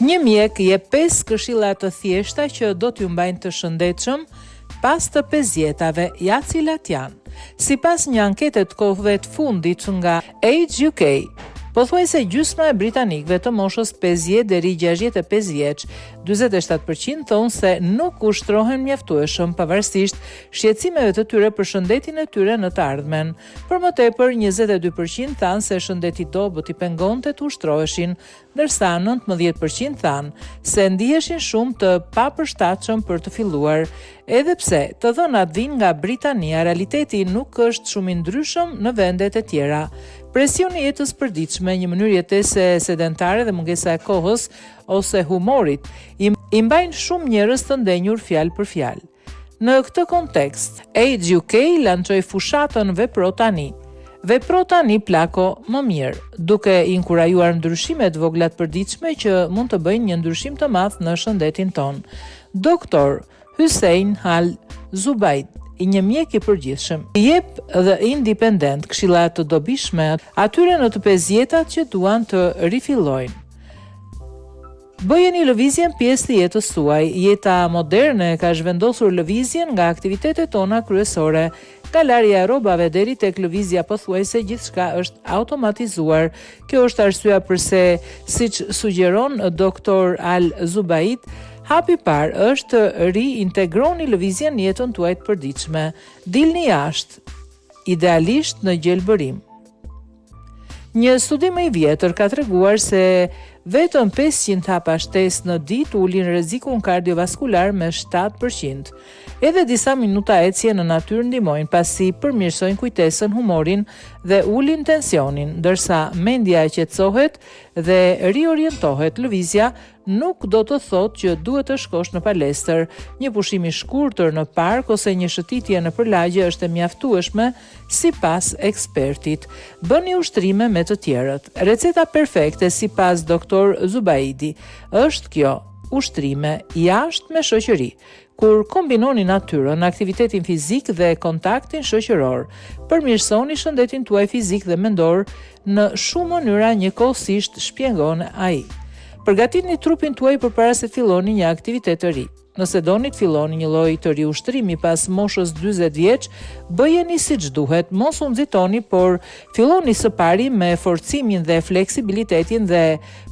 Një mjek jep 5 këshilla të thjeshta që do t'ju mbajnë të shëndetshëm pas të 50-tave, ja cilat janë. Sipas një ankete të kohëve të fundit nga Age UK, pothuajse gjysma e britanikëve të moshës 50 deri 65 vjeç, 47% thonë se nuk ushtrohen mjaftueshëm pavarësisht shqetësimeve të tyre për shëndetin e tyre në të ardhmen. Për më tepër, 22% thanë se shëndeti i dobët i pengonte të ushtroheshin, ndërsa 19% thanë se ndiheshin shumë të papërshtatshëm për të filluar. Edhe pse të dhënat vijnë nga Britania, realiteti nuk është shumë i ndryshëm në vendet e tjera. Presioni i jetës përditshme, një mënyrë jetese sedentare dhe mungesa e kohës ose humorit i mbajnë shumë njerëz të ndenjur fjalë për fjalë. Në këtë kontekst, Age UK lançoi fushatën Vepro tani. Vepro tani plako më mirë, duke inkurajuar ndryshime të vogla të përditshme që mund të bëjnë një ndryshim të madh në shëndetin ton. Doktor Hussein Al Zubaid, i një mjek i përgjithshëm, jep dhe independent këshilla të dobishme atyre në të 50-tat që duan të rifillojnë. Bëjeni lëvizjen pjesë të jetës tuaj. Jeta moderne ka zhvendosur lëvizjen nga aktivitetet tona kryesore. Nga larja e rrobave deri tek lëvizja pothuajse gjithçka është automatizuar. Kjo është arsyeja pse, siç sugjeron doktor Al Zubaid, hapi parë është të riintegroni lëvizjen në jetën tuaj të përditshme. Dilni jashtë, idealisht në gjelbërim. Një studim i vjetër ka treguar se vetëm 500 hapa shtesë në ditë ulin rrezikun kardiovaskular me 7%. Edhe disa minuta ecje në natyrë ndihmojnë, pasi përmirësojnë kujtesën, humorin dhe ulin tensionin, ndërsa mendja e qetësohet dhe riorientohet. Lëvizja nuk do të thotë që duhet të shkosh në palestër. Një pushim i shkurtër në park ose një shëtitje në lagje është e mjaftueshme sipas ekspertit. Bëni ushtrime me të tjerët. Receta perfekte sipas doktor Zubaidi është kjo: ushtrime jashtë me shoqëri. Kur kombinoni natyrën, aktivitetin fizik dhe kontaktin shoqëror, përmirësoni shëndetin tuaj fizik dhe mendor në shumë mënyra njëkohësisht, shpjegon ai. Përgatitni trupin tuaj përpara se filloni një aktivitet të ri. Nëse doni të filloni një lloj të ri ushtrimi pas moshës 40 vjeç, bëjeni siç duhet, mos u nxitoni, por filloni së pari me forcimin dhe fleksibilitetin dhe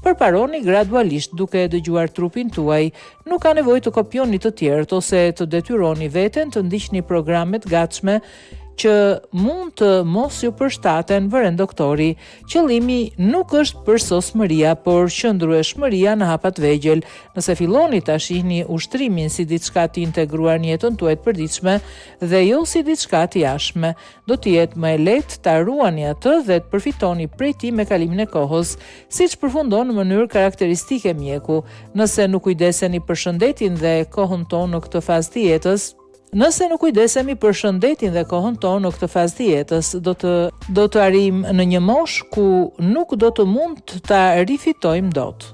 përparoni gradualisht duke dëgjuar trupin tuaj. Nuk ka nevojë të kopjoni të tjerët ose të detyroni veten të ndiqni programe të gatshme që mund të mos ju përshtaten, vëren doktori. Qëllimi nuk është përsosmëria, por qëndrueshmëria në hapat vegjël. Nëse filloni ta shihni ushtrimin si diçka të integruar në jetën tuaj të përditshme dhe jo si diçka të jashtme, do të jetë më e lehtë ta ruani atë dhe të përfitoni prej tij me kalimin e kohës, siç përfundon në mënyrë karakteristike mjeku. Nëse nuk kujdeseni për shëndetin dhe kohën tonë në këtë fazë të jetës, do të arrijmë në një moshë ku nuk do të mund ta rifitojmë dot.